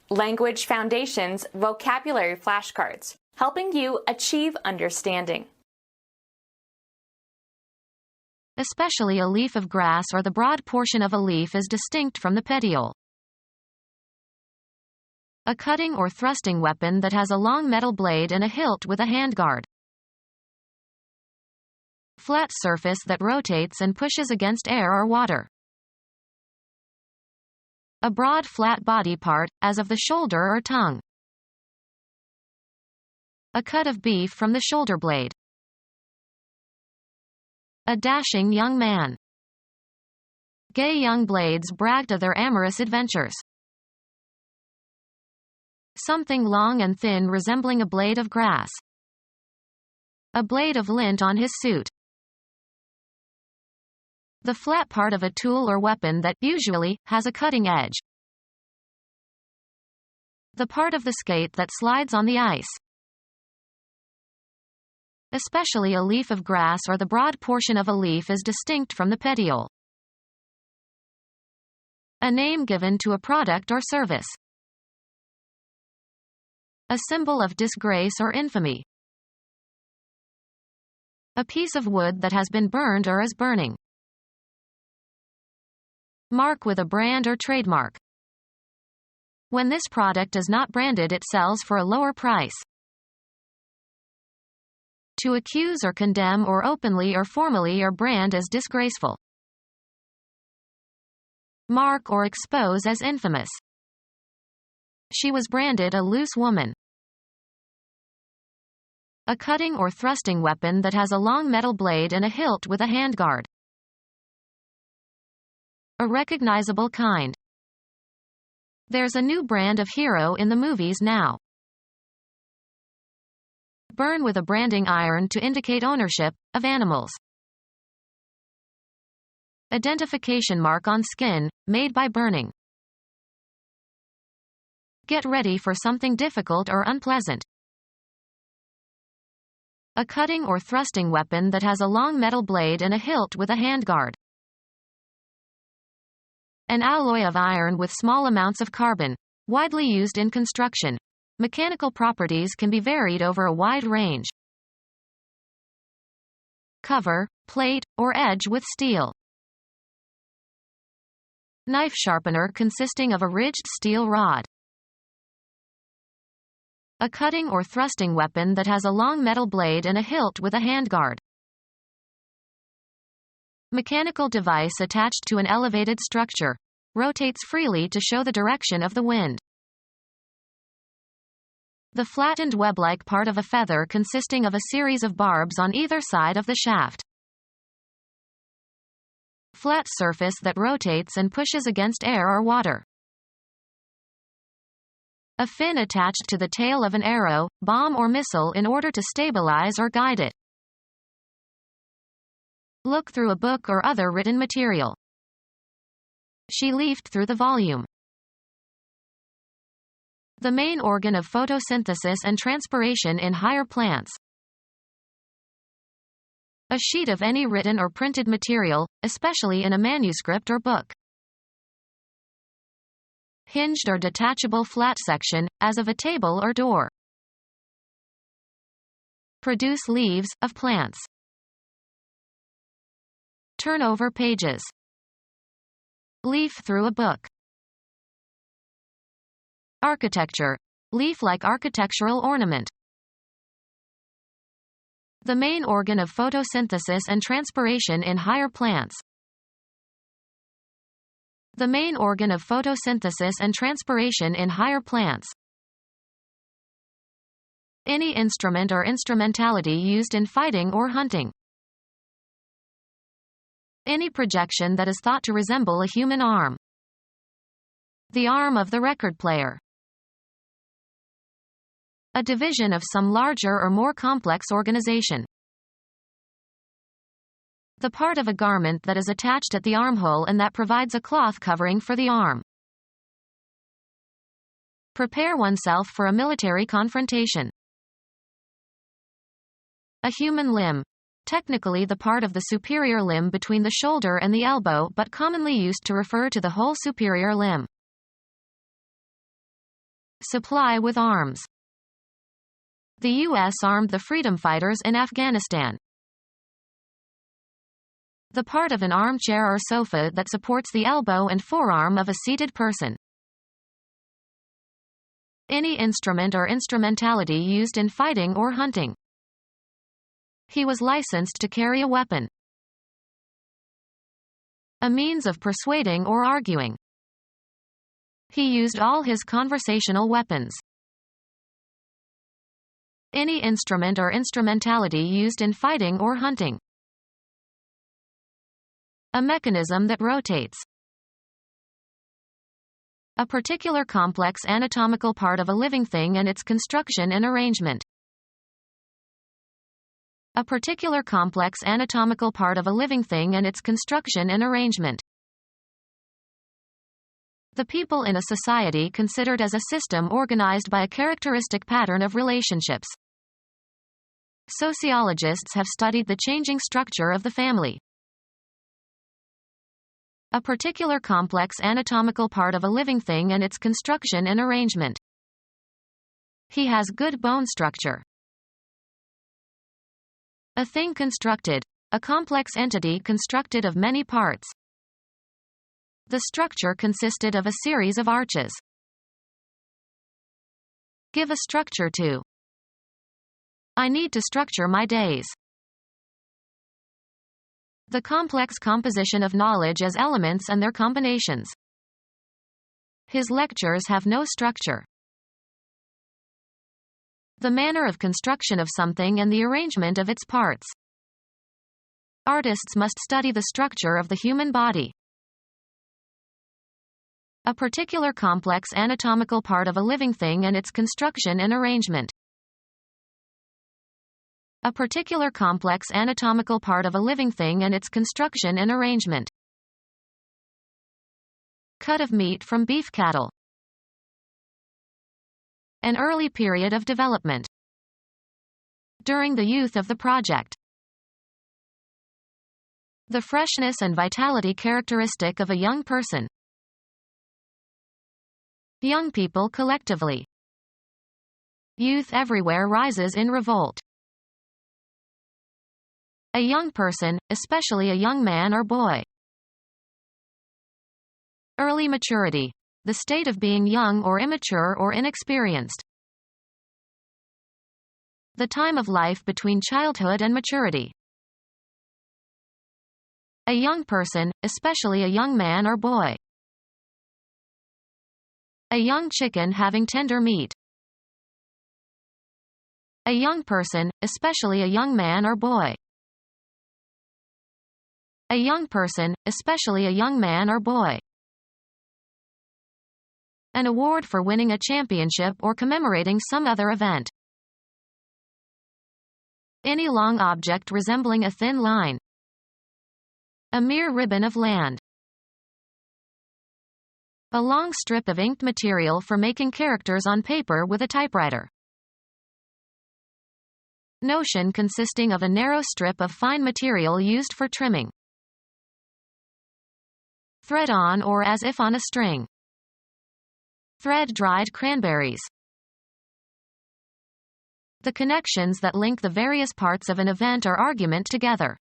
Language Foundations Vocabulary Flashcards, helping you achieve understanding. Especially a leaf of grass or the broad portion of a leaf is distinct from the petiole. A cutting or thrusting weapon that has a long metal blade and a hilt with a handguard. Flat surface that rotates and pushes against air or water. A broad flat body part, as of the shoulder or tongue. A cut of beef from the shoulder blade. A dashing young man. Gay young blades bragged of their amorous adventures. Something long and thin resembling a blade of grass. A blade of lint on his suit. The flat part of a tool or weapon that, usually, has a cutting edge. The part of the skate that slides on the ice. Especially a leaf of grass or the broad portion of a leaf is distinct from the petiole. A name given to a product or service. A symbol of disgrace or infamy. A piece of wood that has been burned or is burning. Mark with a brand or trademark. When this product is not branded, it sells for a lower price. To accuse or condemn or openly or formally or brand as disgraceful. Mark or expose as infamous. She was branded a loose woman. A cutting or thrusting weapon that has a long metal blade and a hilt with a handguard. A recognizable kind. There's a new brand of hero in the movies now. Burn with a branding iron to indicate ownership of animals. Identification mark on skin, made by burning. Get ready for something difficult or unpleasant. A cutting or thrusting weapon that has a long metal blade and a hilt with a handguard. An alloy of iron with small amounts of carbon, widely used in construction. Mechanical properties can be varied over a wide range. Cover, plate, or edge with steel. Knife sharpener consisting of a ridged steel rod. A cutting or thrusting weapon that has a long metal blade and a hilt with a handguard. Mechanical device attached to an elevated structure. Rotates freely to show the direction of the wind. The flattened web-like part of a feather consisting of a series of barbs on either side of the shaft. Flat surface that rotates and pushes against air or water. A fin attached to the tail of an arrow, bomb or missile in order to stabilize or guide it. Look through a book or other written material. She leafed through the volume. The main organ of photosynthesis and transpiration in higher plants. A sheet of any written or printed material, especially in a manuscript or book. Hinged or detachable flat section, as of a table or door. Produce leaves, of plants. Turn over pages. Leaf through a book. Architecture. Leaf-like architectural ornament. The main organ of photosynthesis and transpiration in higher plants. The main organ of photosynthesis and transpiration in higher plants. Any instrument or instrumentality used in fighting or hunting. Any projection that is thought to resemble a human arm. The arm of the record player. A division of some larger or more complex organization. The part of a garment that is attached at the armhole and that provides a cloth covering for the arm. Prepare oneself for a military confrontation. A human limb. Technically the part of the superior limb between the shoulder and the elbow, but commonly used to refer to the whole superior limb. Supply with arms. The U.S. armed the freedom fighters in Afghanistan. The part of an armchair or sofa that supports the elbow and forearm of a seated person. Any instrument or instrumentality used in fighting or hunting. He was licensed to carry a weapon. A means of persuading or arguing. He used all his conversational weapons. Any instrument or instrumentality used in fighting or hunting. A mechanism that rotates. A particular complex anatomical part of a living thing and its construction and arrangement. A particular complex anatomical part of a living thing and its construction and arrangement. The people in a society considered as a system organized by a characteristic pattern of relationships. Sociologists have studied the changing structure of the family. A particular complex anatomical part of a living thing and its construction and arrangement. He has good bone structure. A thing constructed. A complex entity constructed of many parts. The structure consisted of a series of arches. Give a structure to. I need to structure my days. The complex composition of knowledge as elements and their combinations. His lectures have no structure. The manner of construction of something and the arrangement of its parts. Artists must study the structure of the human body. A particular complex anatomical part of a living thing and its construction and arrangement. A particular complex anatomical part of a living thing and its construction and arrangement. Cut of meat from beef cattle. An early period of development. During the youth of the project. The freshness and vitality characteristic of a young person. Young people collectively. Youth everywhere rises in revolt. A young person, especially a young man or boy. Early maturity. The state of being young or immature or inexperienced. The time of life between childhood and maturity. A young person, especially a young man or boy. A young chicken having tender meat. A young person, especially a young man or boy. A young person, especially a young man or boy. An award for winning a championship or commemorating some other event. Any long object resembling a thin line. A mere ribbon of land. A long strip of inked material for making characters on paper with a typewriter. Notion consisting of a narrow strip of fine material used for trimming. Thread on or as if on a string. Thread dried cranberries. The connections that link the various parts of an event or argument together.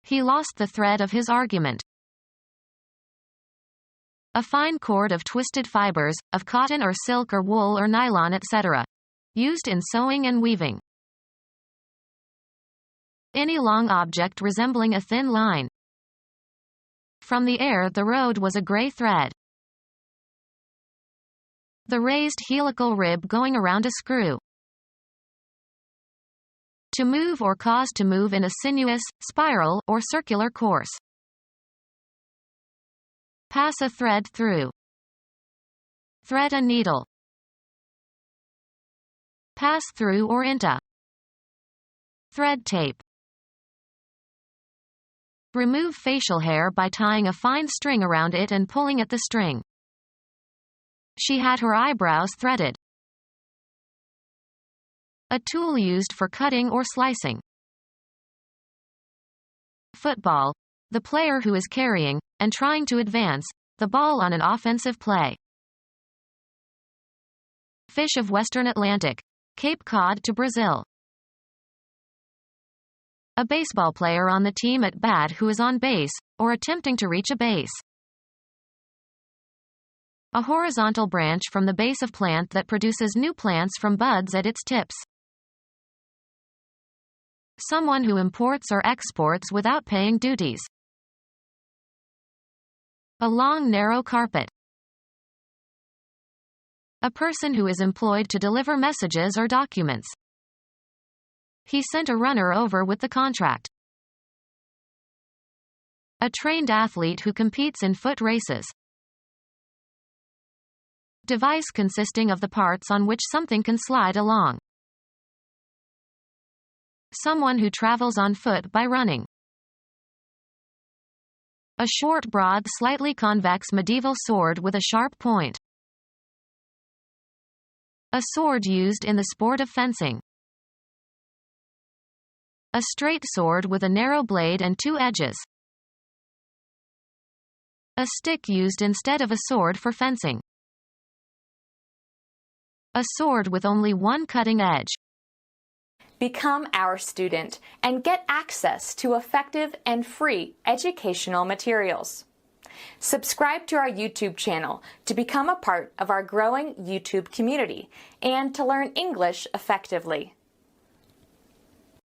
He lost the thread of his argument. A fine cord of twisted fibers, of cotton or silk or wool or nylon etc. Used in sewing and weaving. Any long object resembling a thin line. From the air the road was a gray thread. The raised helical rib going around a screw. To move or cause to move in a sinuous, spiral, or circular course. Pass a thread through. Thread a needle. Pass through or into. Thread tape. Remove facial hair by tying a fine string around it and pulling at the string. She had her eyebrows threaded. A tool used for cutting or slicing. Football. The player who is carrying, and trying to advance, the ball on an offensive play. Fish of Western Atlantic. Cape Cod to Brazil. A baseball player on the team at bat who is on base, or attempting to reach a base. A horizontal branch from the base of plant that produces new plants from buds at its tips. Someone who imports or exports without paying duties. A long narrow carpet. A person who is employed to deliver messages or documents. He sent a runner over with the contract. A trained athlete who competes in foot races. Device consisting of the parts on which something can slide along. Someone who travels on foot by running. A short, broad, slightly convex medieval sword with a sharp point. A sword used in the sport of fencing. A straight sword with a narrow blade and two edges. A stick used instead of a sword for fencing. A sword with only one cutting edge. Become our student and get access to effective and free educational materials. Subscribe to our YouTube channel to become a part of our growing YouTube community and to learn English effectively.